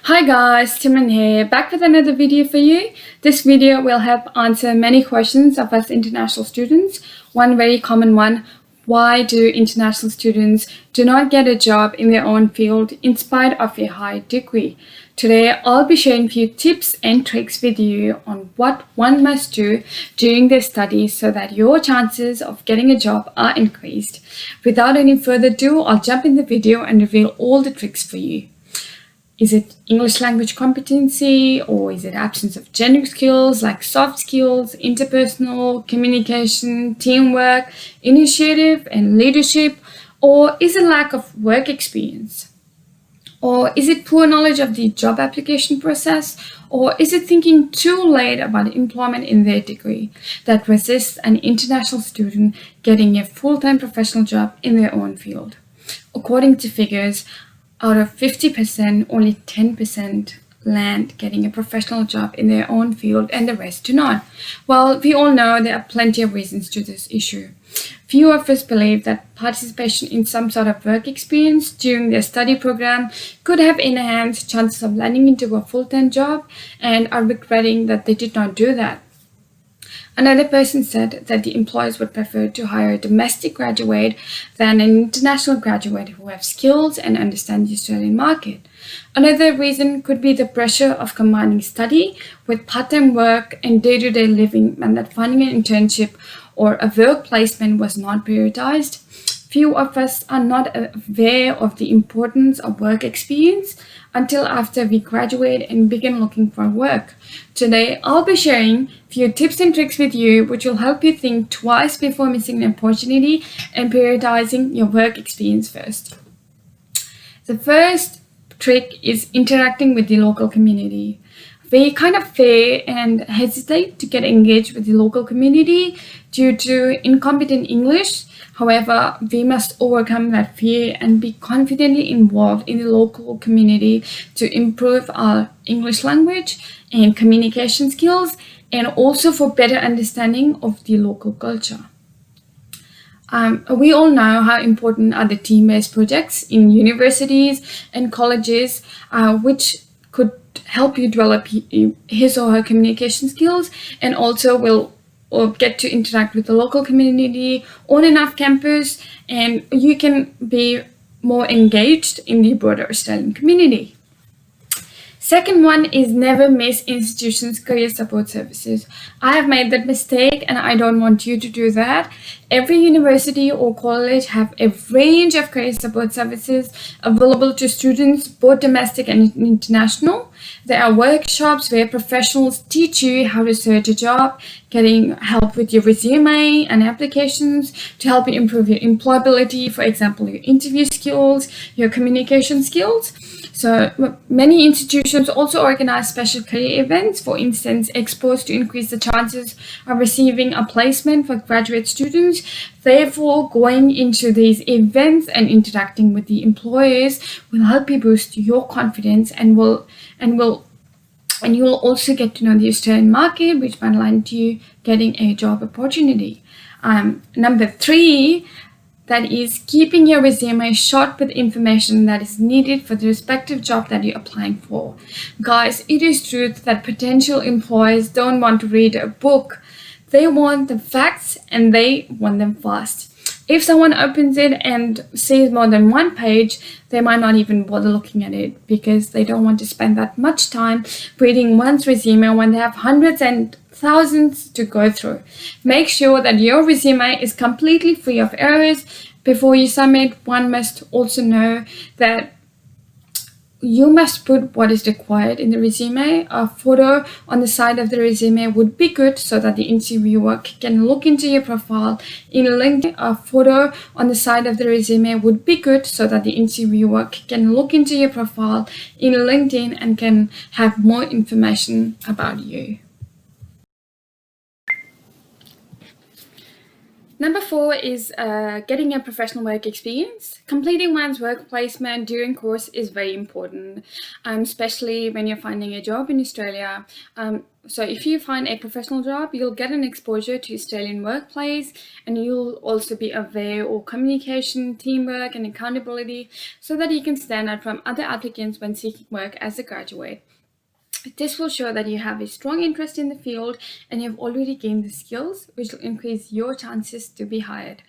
Hi guys, Timon here, back with another video for you. This video will help answer many questions of us international students. One very common one: why do international students do not get a job in their own field in spite of a high degree? Today, I'll be sharing a few tips and tricks with you on what one must do during their studies so that your chances of getting a job are increased. Without any further ado, I'll jump in the video and reveal all the tricks for you. Is it English language competency, or is it absence of generic skills like soft skills, interpersonal, communication, teamwork, initiative, and leadership? Or is it lack of work experience? Or is it poor knowledge of the job application process? Or is it thinking too late about employment in their degree that resists an international student getting a full-time professional job in their own field? According to figures, out of 50%, only 10% land getting a professional job in their own field and the rest do not. Well, we all know there are plenty of reasons to this issue. Few of us believe that participation in some sort of work experience during their study program could have enhanced chances of landing into a full-time job and are regretting that they did not do that. Another person said that the employers would prefer to hire a domestic graduate than an international graduate who have skills and understand the Australian market. Another reason could be the pressure of combining study with part-time work and day-to-day living meant that finding an internship or a work placement was not prioritized. Few of us are not aware of the importance of work experience until after we graduate and begin looking for work. Today, I'll be sharing a few tips and tricks with you which will help you think twice before missing an opportunity and prioritizing your work experience first. The first trick is interacting with the local community. We kind of fear and hesitate to get engaged with the local community due to incompetent English. However, we must overcome that fear and be confidently involved in the local community to improve our English language and communication skills, and also for better understanding of the local culture. We all know how important are the team-based projects in universities and colleges, which could help you develop his or her communication skills, and also will get to interact with the local community on and off campus, and you can be more engaged in the broader Australian community. Second one is never miss institutions' career support services. I have made that mistake and I don't want you to do that. Every university or college have a range of career support services available to students, both domestic and international. There are workshops where professionals teach you how to search a job, getting help with your resume and applications to help you improve your employability, for example, your interview skills, your communication skills. So many institutions also organize special career events, for instance, expos, to increase the chances of receiving a placement for graduate students. Therefore, going into these events and interacting with the employers will help you boost your confidence and you will also get to know the Australian market, which might land to you getting a job opportunity. Number 3, that is keeping your resume short with information that is needed for the respective job that you're applying for. Guys, it is true that potential employers don't want to read a book. They want the facts and they want them fast. If someone opens it and sees more than one page, they might not even bother looking at it because they don't want to spend that much time reading one's resume when they have hundreds and thousands to go through. Make sure that your resume is completely free of errors. Before you submit, one must also know that you must put what is required in the resume. A photo on the side of the resume would be good so that the interviewer can look into your profile. In LinkedIn, a photo on the side of the resume would be good so that the interviewer can look into your profile in LinkedIn and can have more information about you. Number 4 is getting a professional work experience. Completing one's work placement during course is very important, especially when you're finding a job in Australia. So if you find a professional job, you'll get an exposure to Australian workplace, and you'll also be aware of communication, teamwork, and accountability, so that you can stand out from other applicants when seeking work as a graduate. This will show that you have a strong interest in the field and you've already gained the skills, which will increase your chances to be hired.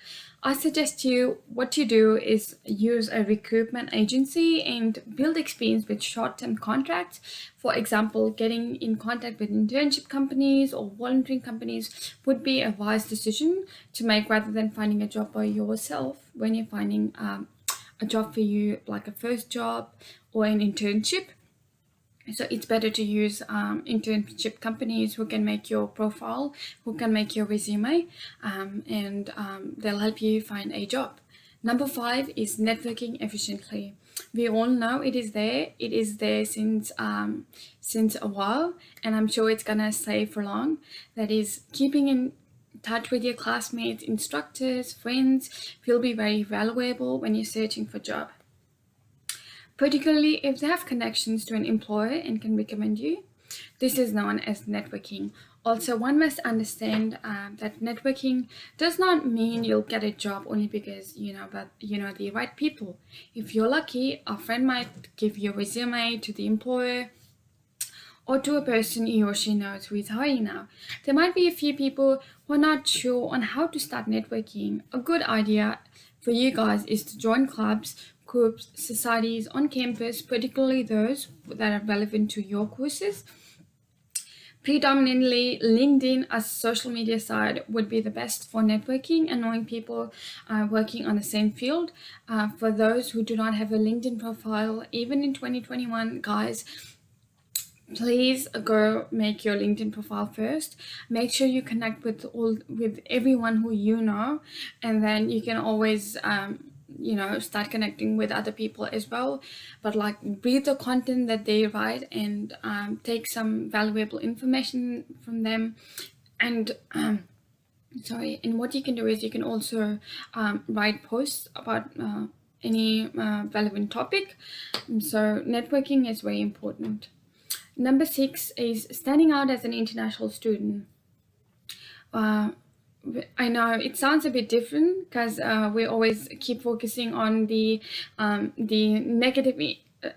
I suggest what you do is use a recruitment agency and build experience with short-term contracts. For example, getting in contact with internship companies or volunteering companies would be a wise decision to make rather than finding a job by yourself when you're finding a job for you, like a first job or an internship. So it's better to use internship companies who can make your profile, who can make your resume, and they'll help you find a job. Number 5 is networking efficiently. We all know it is there. It is there since a while, and I'm sure it's gonna stay for long. That is, keeping in touch with your classmates, instructors, friends will be very valuable when you're searching for a job, particularly if they have connections to an employer and can recommend you. This is known as networking. Also, one must understand that networking does not mean you'll get a job only because you know the right people. If you're lucky, a friend might give your resume to the employer or to a person he or she knows who is hiring now. There might be a few people who are not sure on how to start networking. A good idea for you guys is to join clubs, groups, societies on campus, particularly those that are relevant to your courses. Predominantly, LinkedIn as a social media site would be the best for networking and knowing people working on the same field. For those who do not have a LinkedIn profile, even in 2021, guys, please go make your LinkedIn profile first. Make sure you connect with everyone who you know, and then you can always start connecting with other people as well. But like, read the content that they write and take some valuable information from them. And and what you can do is you can also write posts about any relevant topic. So networking is very important. Number 6 is standing out as an international student. I know it sounds a bit different because we always keep focusing on the negative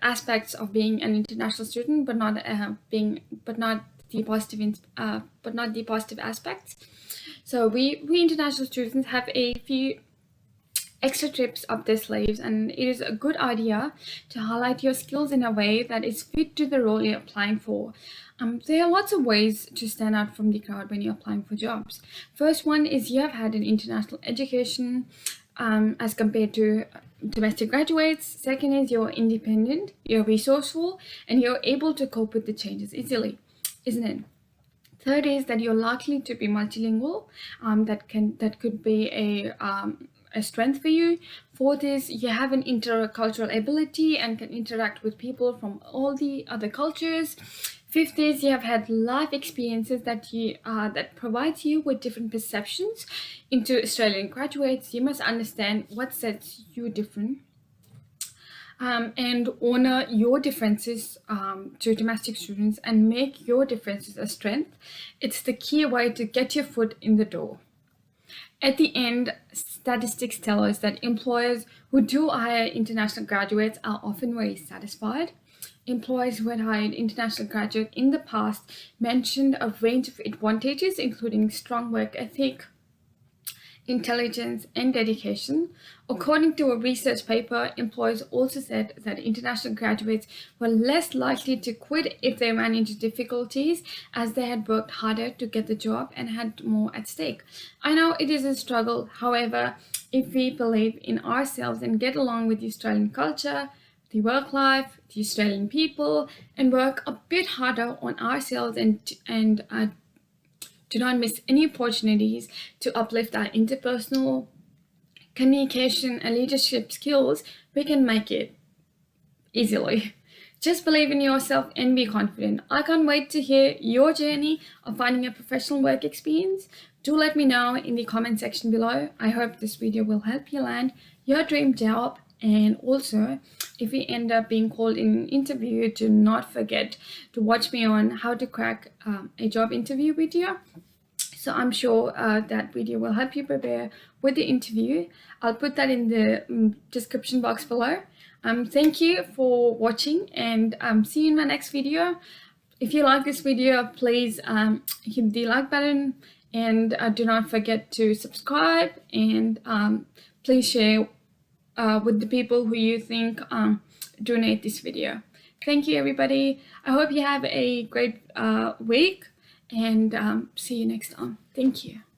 aspects of being an international student, but not the positive aspects. So we international students have a few extra trips up their sleeves, and it is a good idea to highlight your skills in a way that is fit to the role you're applying for. There are lots of ways to stand out from the crowd when you're applying for jobs. First one is you have had an international education as compared to domestic graduates. Second is you're independent, you're resourceful, and you're able to cope with the changes easily, isn't it? Third is that you're likely to be multilingual. That could be a strength for you. Fourth is you have an intercultural ability and can interact with people from all the other cultures. Fifth is you have had life experiences that provides you with different perceptions. Into Australian graduates, you must understand what sets you different. And honor your differences to domestic students and make your differences a strength. It's the key way to get your foot in the door. At the end, statistics tell us that employers who do hire international graduates are often very satisfied. Employers who had hired international graduates in the past mentioned a range of advantages, including strong work ethic, intelligence, and dedication. According to a research paper, employers also said that international graduates were less likely to quit if they ran into difficulties, as they had worked harder to get the job and had more at stake. I know it is a struggle. However, if we believe in ourselves and get along with the Australian culture, the work life, the Australian people, and work a bit harder on ourselves and do not miss any opportunities to uplift our interpersonal communication and leadership skills, we can make it easily. Just believe in yourself and be confident. I can't wait to hear your journey of finding a professional work experience. Do let me know in the comment section below. I hope this video will help you land your dream job And also, if you end up being called in an interview, do not forget to watch me on how to crack a job interview video. So I'm sure that video will help you prepare with the interview. I'll put that in the description box below. Thank you for watching, and see you in my next video. If you like this video, please hit the like button, and do not forget to subscribe, and please share with the people who you think donate this video. Thank you, everybody. I hope you have a great week, and see you next time. Thank you.